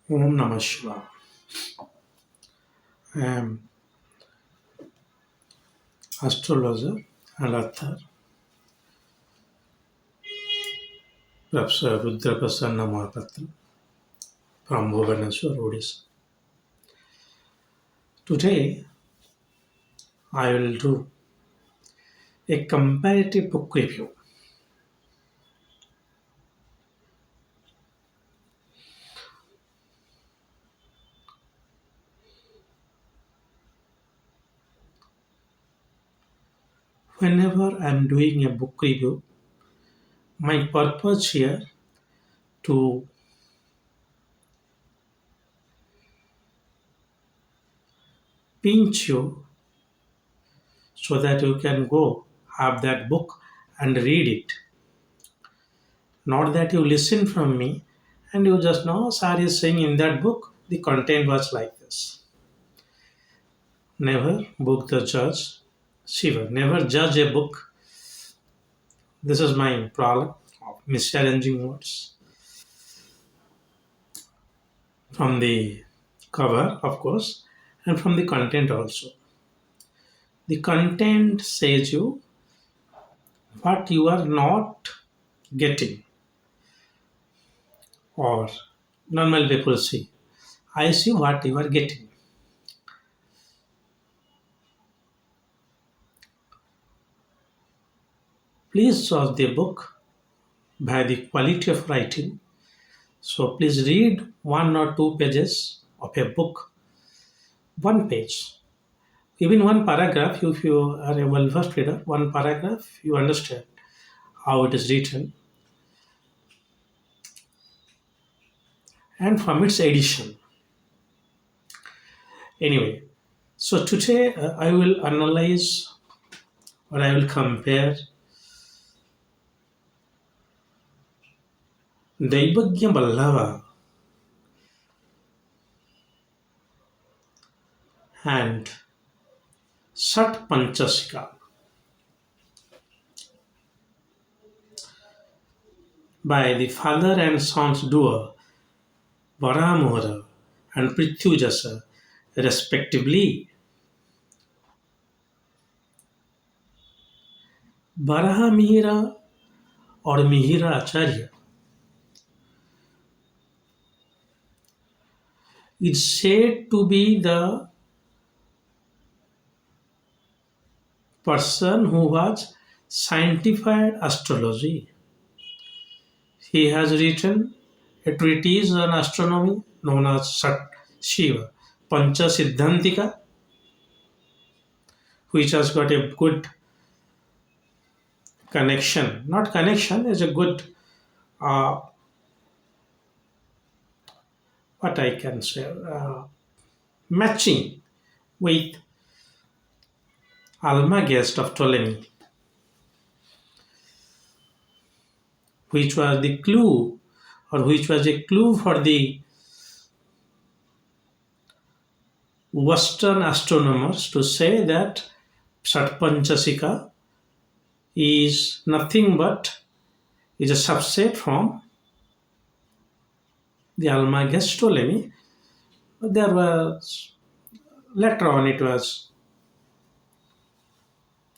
Om Namah Shivaya. I am astrologer and author, Professor rudramohapatra from Bhubaneswar, Odisha. Today, I will do a comparative book review. Whenever I am doing a book review, my purpose here to pinch you so that you can go have that book and read it. Not that you listen from me and you just know, Sir is saying in that book the content was like this. Never book the judge. Shiva, never judge a book. This is my problem of misarranging words. From the cover, of course, and from the content also. The content says you what you are not getting, or normal people see. I see what you are getting. Please judge the book by the quality of writing. So please read one or two pages of a book, one page. Even one paragraph, if you are a well versed reader, one paragraph, you understand how it is written and from its edition. Anyway, so today I will analyze or I will compare Daivangya Ballabha and Shat Panchasika by the father and son's duo Ballabha and Prithujasa, respectively. Baraha Mihira or Mihira Acharya is said to be the person who was scientified astrology. He has written a treatise on astronomy known as Shat Shiva Panchasika, which has got a good connection. Not connection, is a good uh, what I can say matching with Almagest of Ptolemy, which was the clue or which was a clue for the Western astronomers to say that Shat Panchasika is nothing but is a subset from the Almagest Ptolemy. There was later on it was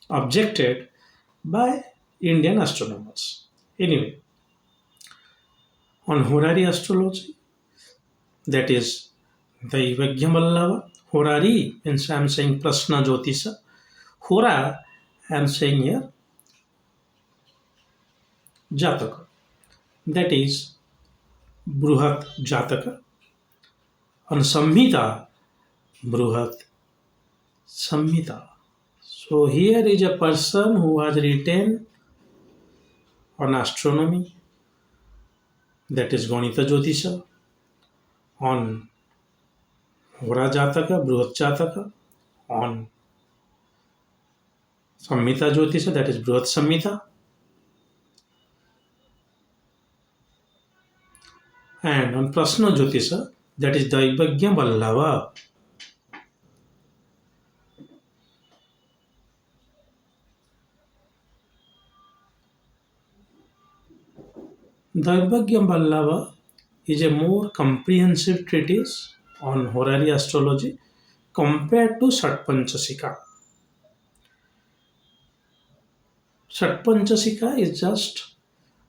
objected by Indian astronomers. Anyway, on Horary astrology, that is Daivangya Ballabha. Horary means I am saying Prasna Jyotisha. Hora I am saying here Jataka. That is Bruhat Jataka. On Samhita, Bruhat Samhita. So here is a person who has written on astronomy, that is Ganita Jyotisha, on Hora Jataka, Bruhat Jataka, on Samhita Jyotisha, that is Bruhat Samhita, and on Prasna Jyotisha, that is Daivangya Ballabha. Daivangya Ballabha is a more comprehensive treatise on horary astrology compared to Shat Panchasika. Shat Panchasika is just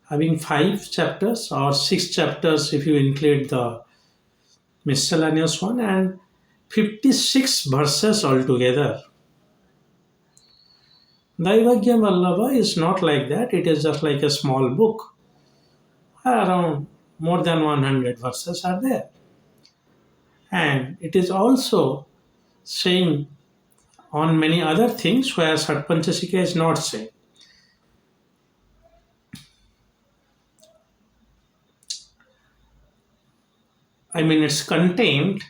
having 5 chapters or 6 chapters if you include the miscellaneous one, and 56 verses altogether. Daivangya Ballabha is not like that. It is just like a small book. Around more than 100 verses are there. And it is also saying on many other things where Sat Panchasika is not saying. I mean, its content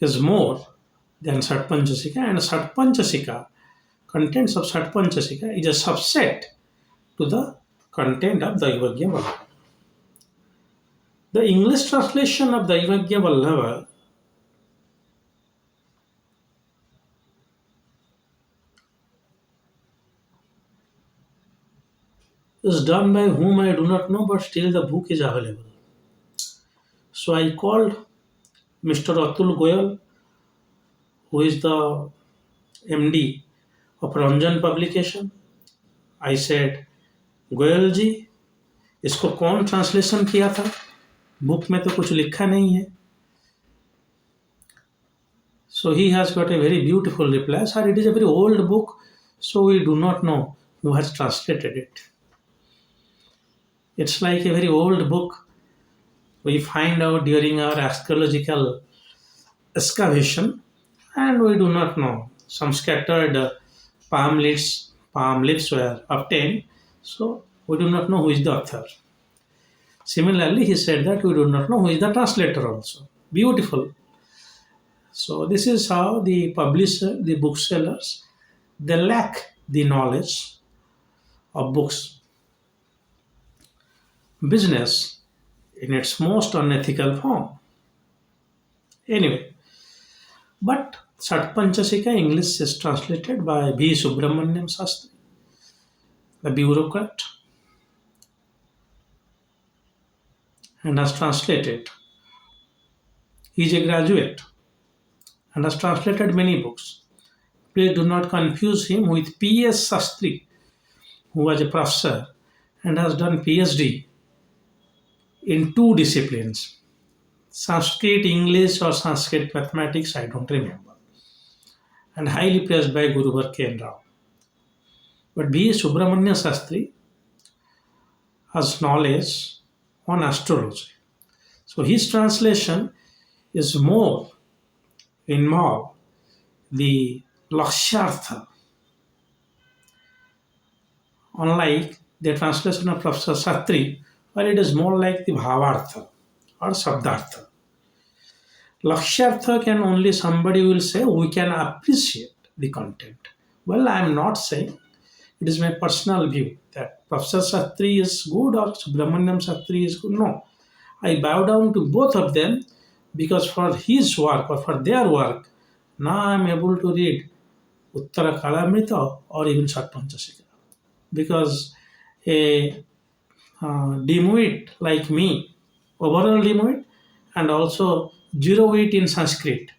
is more than Sat Panchasika, and Sat Panchasika, contents of Sat Panchasika is a subset to the content of Daivagya Vallabha. The English translation of Daivagya Vallabha is done by whom I do not know, but still the book is available. So I called Mr. Atul Goyal, who is the MD of Ranjan Publication. I said, Goyal जी, इसको कौन translation किया था? Book में तो कुछ लिखा नहीं है. So he has got a very beautiful reply. Sir, it is a very old book, so we do not know who has translated it. It's like a very old book. We find out during our archaeological excavation, and we do not know. Some scattered palm leaves were obtained, so we do not know who is the author. Similarly, he said that we do not know who is the translator also. Beautiful. So this is how the publisher, the booksellers, they lack the knowledge of books. Business in its most unethical form. Anyway, but Sat Panchasika English is translated by B. Subramaniam Sastry, the bureaucrat, and has translated. He is a graduate and has translated many books. Please do not confuse him with P.S. Sastry, who was a professor and has done PhD in 2 disciplines, Sanskrit English or Sanskrit mathematics, I don't remember, and highly praised by Guruvar K. Rao. But B. Subramanya Sastry has knowledge on astrology. So his translation is more involved the Lakshartha, unlike the translation of Professor Sastry, where it is more like the Bhavartha or Sabdartha. Lakshartha can only somebody will say we can appreciate the content. Well, I am not saying, it is my personal view that Professor Sastry is good or Subramaniam Sastry is good. No. I bow down to both of them because for his work or for their work, now I am able to read Uttara Kalamrita or even Shat Panchasika. Because a demoid like me, overall demoid, and also zero weight in Sanskrit,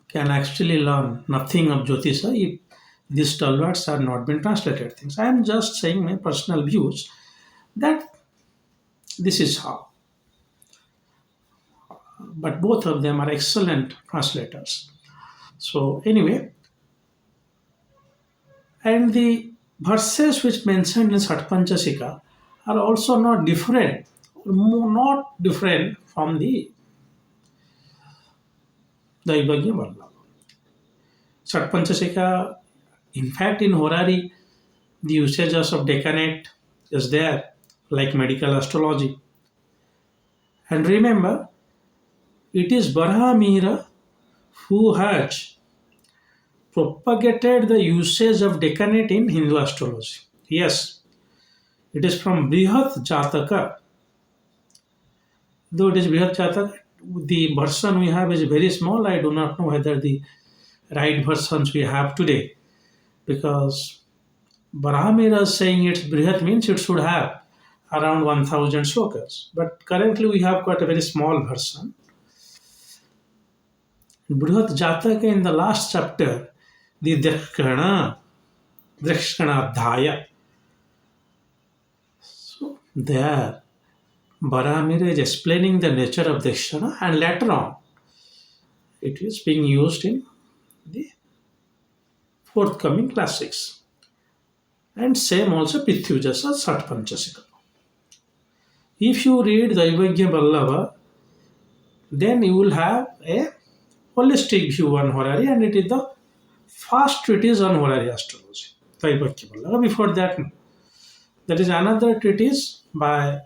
can actually learn nothing of Jyotisha if these 12 words have not been translated things. I am just saying my personal views that this is how. But both of them are excellent translators. So anyway, and the verses which mentioned in Sat Panchasika are also not different, not different from the Daivagya Vallabha. Sat Panchasika, in fact, in Horary, the usages of decanate is there, like medical astrology. And remember, it is Barahamira who has propagated the usage of decanate in Hindu astrology. Yes, it is from Brihat Jataka. Though it is Brihat Jataka, the version we have is very small. I do not know whether the right versions we have today, because Brahmira is saying it's Brihat means it should have around 1000 shlokas. But currently we have got a very small version. Brihat Jataka in the last chapter, the Drakshana Adhyaya. So there, Baramira is explaining the nature of Dakshana, and later on it is being used in the forthcoming classics. And same also Pithyujasa Shat Panchasika. If you read Daivangya Ballabha, then you will have a holistic view on Horary, and it is the first treatise on Horary astrology. Daivangya Ballabha. Before that, there is another treatise by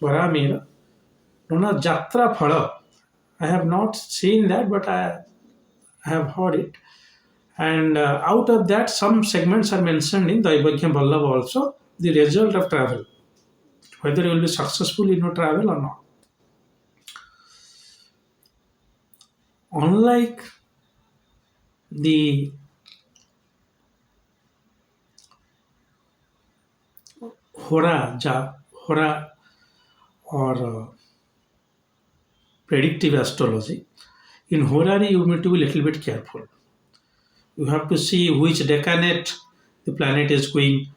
Varamira known as Jatra Phala. I have not seen that, but I have heard it. And out of that, some segments are mentioned in Daivangya Ballabha also, the result of travel, whether you will be successful in your travel or not. Unlike the Hora or predictive astrology, in Horary you need to be a little bit careful. You have to see which decanate the planet is going,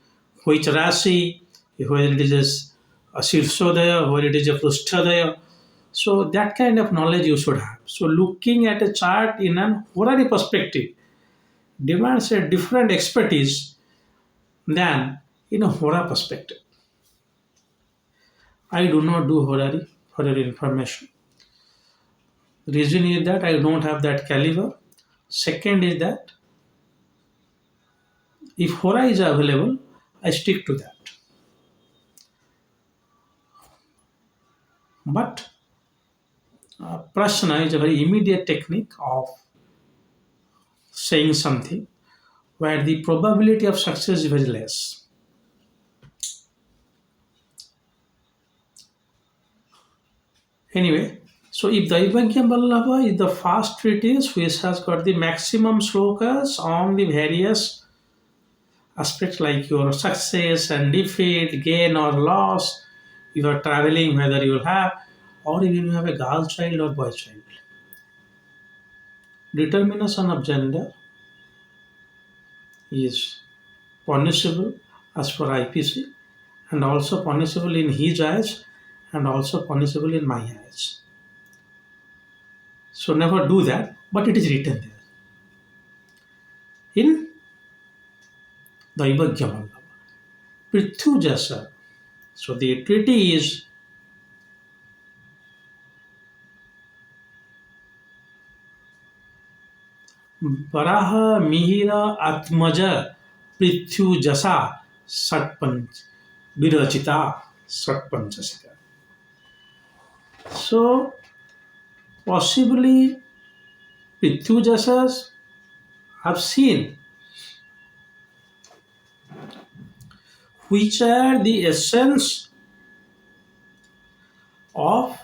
which Rasi, whether it is a Shirshodaya, whether it is a Prushtadaya. So that kind of knowledge you should have. So looking at a chart in an Horary perspective demands a different expertise than in a Hora perspective. I do not do Horary for your information. Reason is that I don't have that caliber. Second is that if Hora is available, I stick to that. But Prashna is a very immediate technique of saying something where the probability of success is very less. Anyway, so if Daivangya Ballabha is the first treatise which has got the maximum slokas on the various aspects like your success and defeat, gain or loss, you are traveling, whether you will have, or even you have a girl child or boy child. Determination of gender is punishable as per IPC, and also punishable in his eyes and also punishable in my eyes. So never do that, but it is written there in Daivagya Vallabha. Prithujasa. So the treaty is Varaha Mihira Atmaja Prithujasa Satpanch Virachita Satpanchasika. So possibly Prithujasas have seen which are the essence of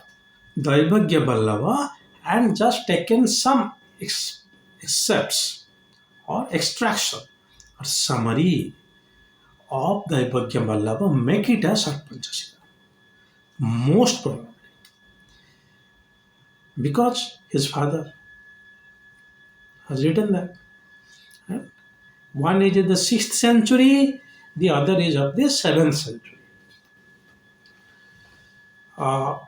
Daivagya Ballabha and just taken some excerpts or extraction or summary of Daivagya Ballabha, make it as Satpanchasika. Most probably. Because his father has written that. And one is in the 6th century, the other is of the 7th century. Uh,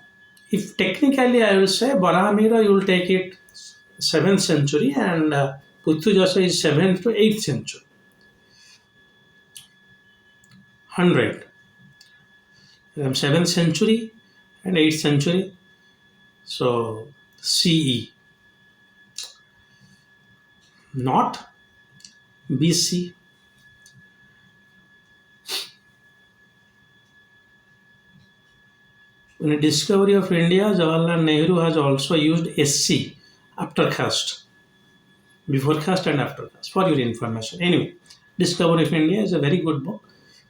if technically I will say Barahamira, you will take it 7th century, and Puthujasa is 7th to 8th century. 100. 7th century and 8th century. So CE. Not BC. In the discovery of India, Jawaharlal Nehru has also used SC, after caste, before caste and after caste, for your information. Anyway, Discovery of India is a very good book,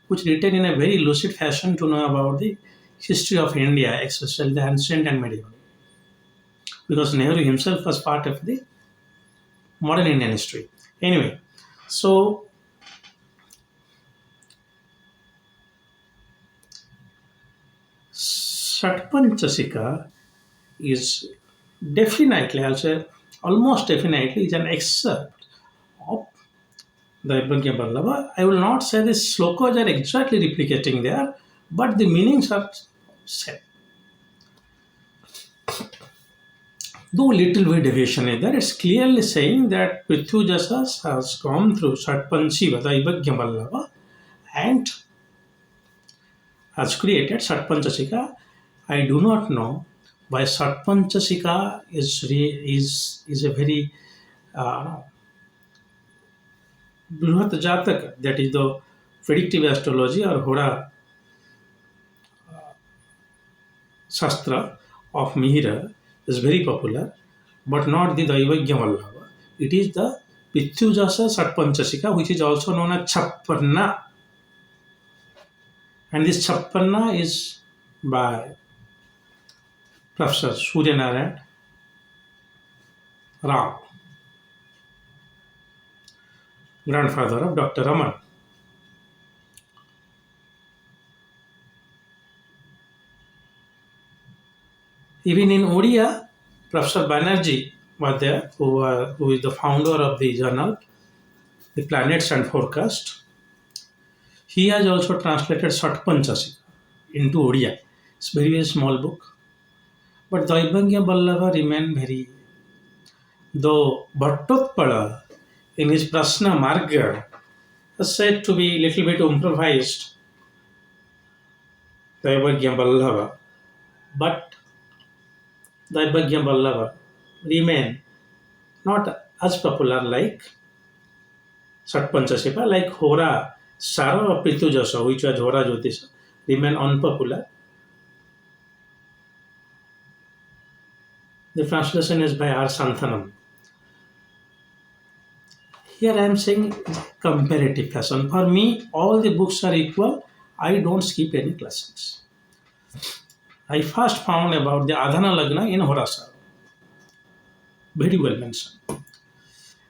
which written in a very lucid fashion to know about the history of India, especially the ancient and medieval. Because Nehru himself was part of the modern Indian history. Anyway, so Shat Panchasika is definitely, I'll say almost definitely, is an excerpt of Daivangya Ballabha. I will not say the slokas are exactly replicating there, but the meanings are same. Though little bit deviation is there, it's clearly saying that Prithujasas has gone through Shatpanchiva, Daivangya Ballabha, and has created Satpanchasika. I do not know why Satpanchasika is a very uh, Bruhat Jataka, that is the predictive astrology or Hora Shastra of Mihira is very popular, but not the Daivagya Vallabha. It is the Pithujasa Satpanchasika, which is also known as Chappanna. And this Chappanna is by Professor Suryanarayan Rao, grandfather of Dr. Raman. Even in Odia, Professor Banerjee was there, who is the founder of the journal, The Planets and Forecast. He has also translated Satpanchasika into Odia. It's very, very small book. But Daibangya Ballava remained very, though Bhattotpala in his Prasna Marga is said to be little bit improvised Daibangya Ballava. But Daibangya Ballava remain not as popular like Satpanchasika, like Hora Sara or Pritujasa, which was Hora Jyotisha, remain unpopular. The translation is by R. Santhanam. Here I am saying comparative fashion. For me, all the books are equal. I don't skip any classics. I first found about the Adhana Lagna in Horasara. Very well mentioned.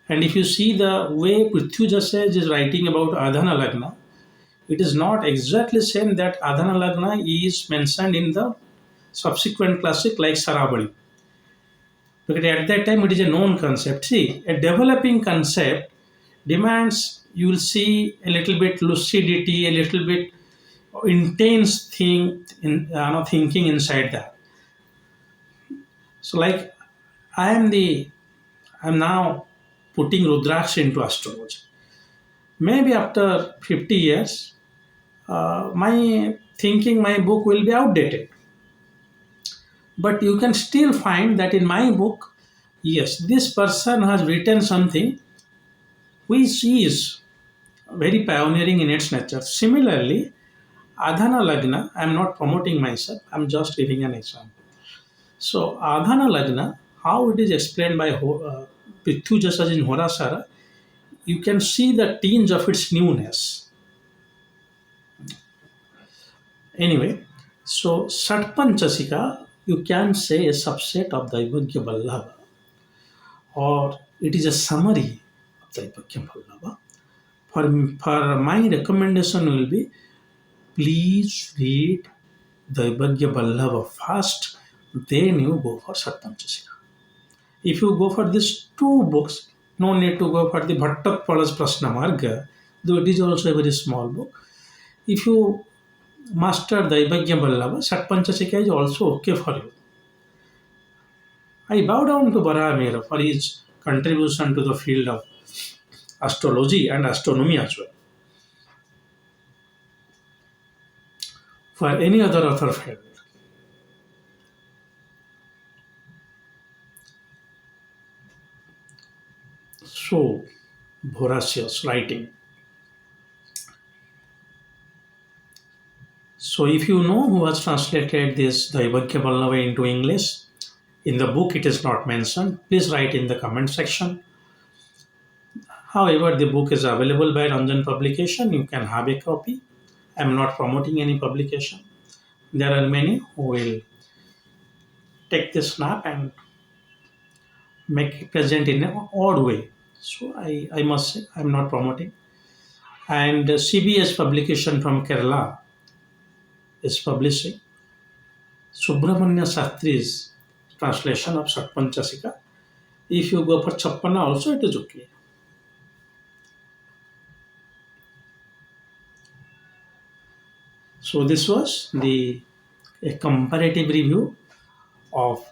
And if you see the way Prithujasaj is writing about Adhana Lagna, it is not exactly saying that Adhana Lagna is mentioned in the subsequent classic like Sarabali. Because at that time it is a known concept. See, a developing concept demands, you will see a little bit lucidity, a little bit intense thing in thinking inside that. So like I am the I'm now putting Rudraksh into astrology. Maybe after 50 years, my thinking, my book will be outdated. But you can still find that in my book, yes, this person has written something which is very pioneering in its nature. Similarly, Adhana Lagna, I'm not promoting myself, I'm just giving an example. So, Adhana Lagna, how it is explained by Pithu Jasaj in Horasara, you can see the tinge of its newness. Anyway, so Satpanchasika, you can say a subset of Daivagya Ballabha, or it is a summary of Daivagya Ballabha. For my recommendation will be, please read Daivagya Ballabha first, then you go for Satpanchasika. If you go for these two books, no need to go for the Bhattapala's Prasna Marga, though it is also a very small book. If you master Daivagya Ballabha, Satpanchasika is also okay for you. I bow down to Barahamira for his contribution to the field of astrology and astronomy as well. For any other author field. So, voracious writing. So, if you know who has translated this Daivagya Ballava into English, in the book it is not mentioned, please write in the comment section. However, the book is available by Ranjan Publication. You can have a copy. I am not promoting any publication. There are many who will take this snap and make it present in an odd way. So I must say I'm not promoting. And CBS publication from Kerala is publishing. Subramanya Shastri's translation of Shat Panchasika. If you go for Chappana also, it is okay. So this was a comparative review of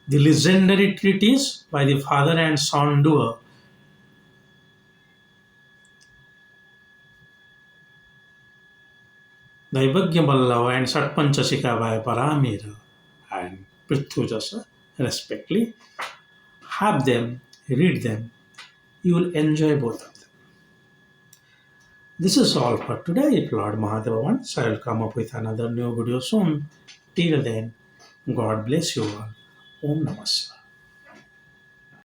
the legendary treatise by the father and son duo Daivangya Ballabha and Shat Panchasika by Paramira and Prithujasa, respectively. Have them, read them. You will enjoy both of them. This is all for today. If Lord Mahadeva wants, I will come up with another new video soon. Till then, God bless you all. Om Namah Shivaya.